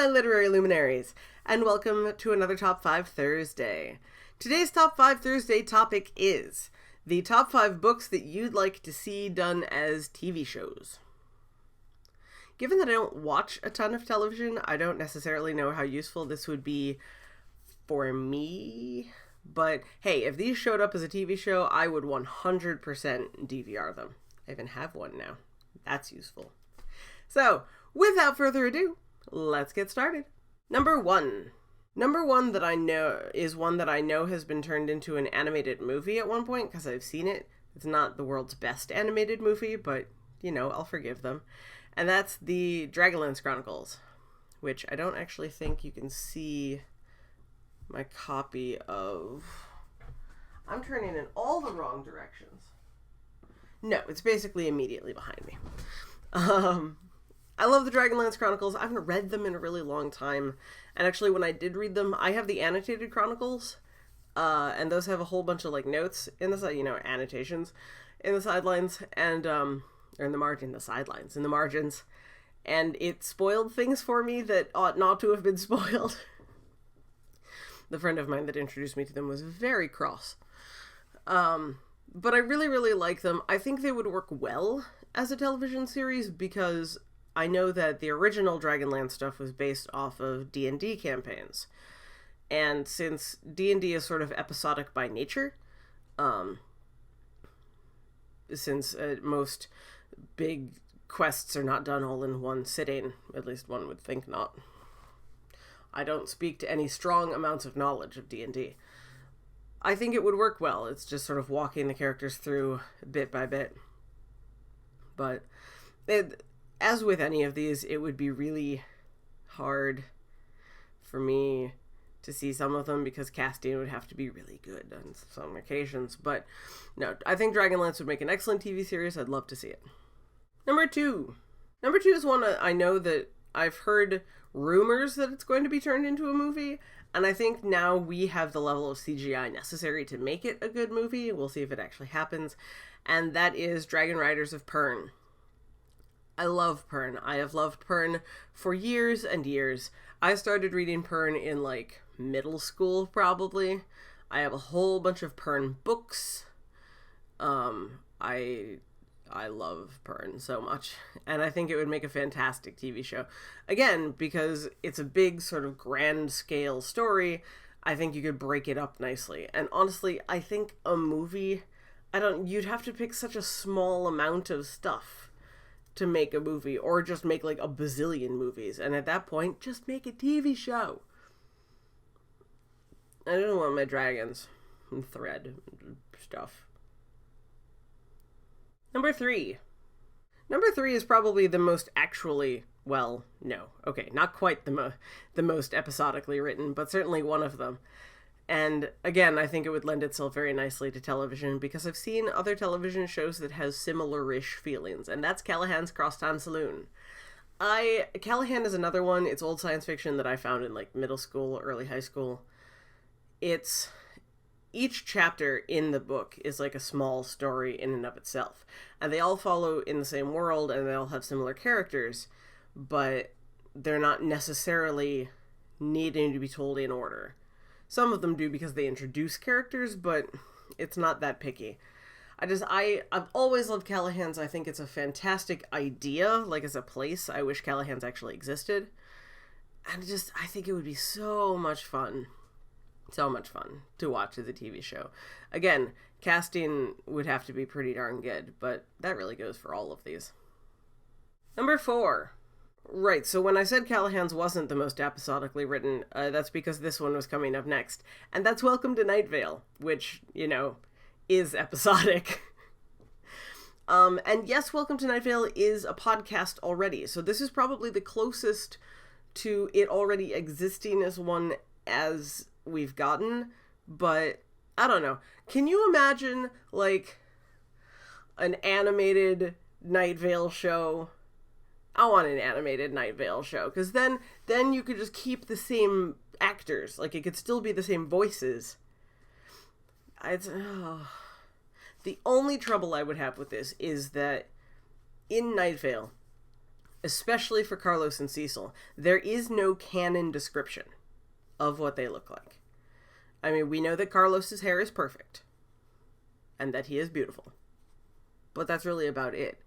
my literary luminaries, and welcome to another Top 5 Thursday. Today's Top 5 Thursday topic is the top 5 books that you'd like to see done as TV shows. Given that I don't watch a ton of television, I don't necessarily know how useful this would be for me. But hey, if these showed up as a TV show, I would 100% DVR them. I even have one now. That's useful. So, without further ado, let's get started. Number one that I know is one that I know has been turned into an animated movie at one point, because I've seen it. It's not the world's best animated movie, but, you know, I'll forgive them. And that's the Dragonlance Chronicles, which I don't actually think you can see my copy of. I'm turning in all the wrong directions. No, it's basically immediately behind me. I love the Dragonlance Chronicles. I haven't read them in a really long time. And actually, when I did read them, I have the annotated chronicles. And those have a whole bunch of, like, notes in the side, annotations in the sidelines. And, or in the margin, the sidelines, in the margins. And it spoiled things for me that ought not to have been spoiled. The friend of mine that introduced me to them was very cross. But I really, really like them. I think they would work well as a television series because I know that the original Dragonlance stuff was based off of D&D campaigns. And since D&D is sort of episodic by nature, since most big quests are not done all in one sitting, at least one would think not. I don't speak to any strong amounts of knowledge of D&D. I think it would work well. It's just sort of walking the characters through bit by bit. But as with any of these, it would be really hard for me to see some of them because casting would have to be really good on some occasions. But no, I think Dragonlance would make an excellent TV series. I'd love to see it. Number two is one I know that I've heard rumors that it's going to be turned into a movie. And I think now we have the level of CGI necessary to make it a good movie. We'll see if it actually happens. And that is Dragonriders of Pern. I love Pern. I have loved Pern for years and years. I started reading Pern in, like, middle school, probably. I have a whole bunch of Pern books. I love Pern so much, and I think it would make a fantastic TV show. Again, because it's a big sort of grand scale story, I think you could break it up nicely. And honestly, I think a movie, you'd have to pick such a small amount of stuff to make a movie, or just make like a bazillion movies, and at that point, just make a TV show. I don't want my dragons and thread stuff. Number three is probably the most actually, well, no, okay, not quite the most episodically written, but certainly one of them. And again, I think it would lend itself very nicely to television because I've seen other television shows that has similar-ish feelings, and that's Callahans Crosstown Saloon. Callahan is another one. It's old science fiction that I found in, like, middle school, early high school. Each chapter in the book is like a small story in and of itself. And they all follow in the same world, and they all have similar characters, but they're not necessarily needing to be told in order. Some of them do because they introduce characters, but it's not that picky. I've always loved Callahans. I think it's a fantastic idea, like as a place. I wish Callahans actually existed. And I think it would be so much fun. So much fun to watch as a TV show. Again, casting would have to be pretty darn good, but that really goes for all of these. Number 4. Right, so when I said Callahans wasn't the most episodically written, that's because this one was coming up next. And that's Welcome to Night Vale, which, is episodic. And yes, Welcome to Night Vale is a podcast already, so this is probably the closest to it already existing as one as we've gotten, but I don't know. Can you imagine, like, an animated Night Vale show? I want an animated Night Vale show, because then you could just keep the same actors. Like, it could still be the same voices. The only trouble I would have with this is that in Night Vale, especially for Carlos and Cecil, there is no canon description of what they look like. I mean, we know that Carlos's hair is perfect and that he is beautiful, but that's really about it.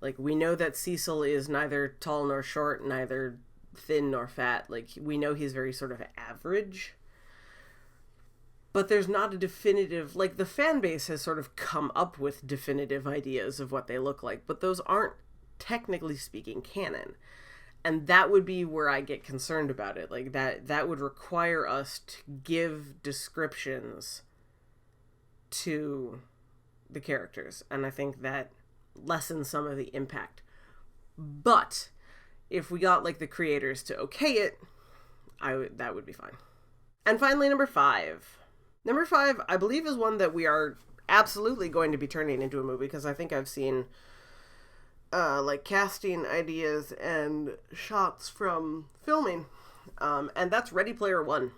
Like, we know that Cecil is neither tall nor short, neither thin nor fat. Like, we know he's very sort of average, but there's not a definitive, like, the fan base has sort of come up with definitive ideas of what they look like, but those aren't, technically speaking, canon. And that would be where I get concerned about it. Like, that would require us to give descriptions to the characters. And I think that lessens some of the impact. But if we got, like, the creators to okay it, that would be fine. And finally, number 5. Number 5, I believe, is one that we are absolutely going to be turning into a movie, because I think I've seen like casting ideas and shots from filming, and that's Ready Player One,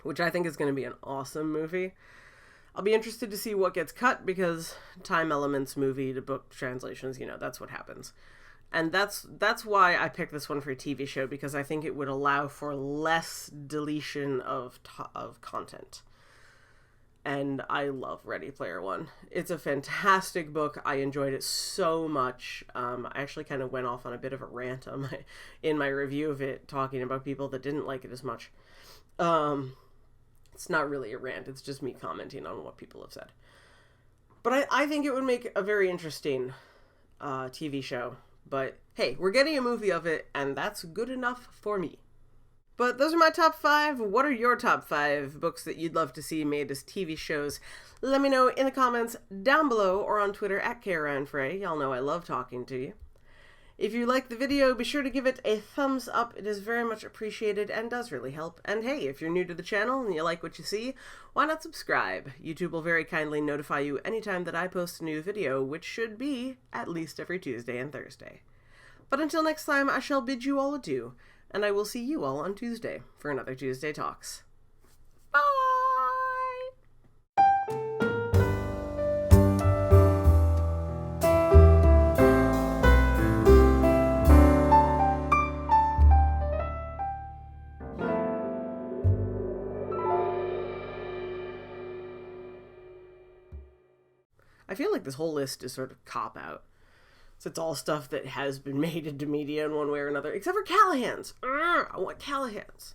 which I think is going to be an awesome movie. I'll be interested to see what gets cut, because time elements, movie to book translations, you know, that's what happens. And that's why I picked this one for a TV show, because I think it would allow for less deletion of content. And I love Ready Player One. It's a fantastic book. I enjoyed it so much. I actually kind of went off on a bit of a rant in my review of it, talking about people that didn't like it as much. It's not really a rant. It's just me commenting on what people have said. But I think it would make a very interesting TV show. But hey, we're getting a movie of it, and that's good enough for me. But those are my top 5. What are your top 5 books that you'd love to see made as TV shows? Let me know in the comments down below or on Twitter at KaraandFrey. Y'all know I love talking to you. If you liked the video, be sure to give it a thumbs up. It is very much appreciated and does really help. And hey, if you're new to the channel and you like what you see, why not subscribe? YouTube will very kindly notify you anytime that I post a new video, which should be at least every Tuesday and Thursday. But until next time, I shall bid you all adieu. And I will see you all on Tuesday for another Tuesday Talks. Bye! I feel like this whole list is sort of cop-out. So it's all stuff that has been made into media in one way or another, except for Callahans. I want Callahans.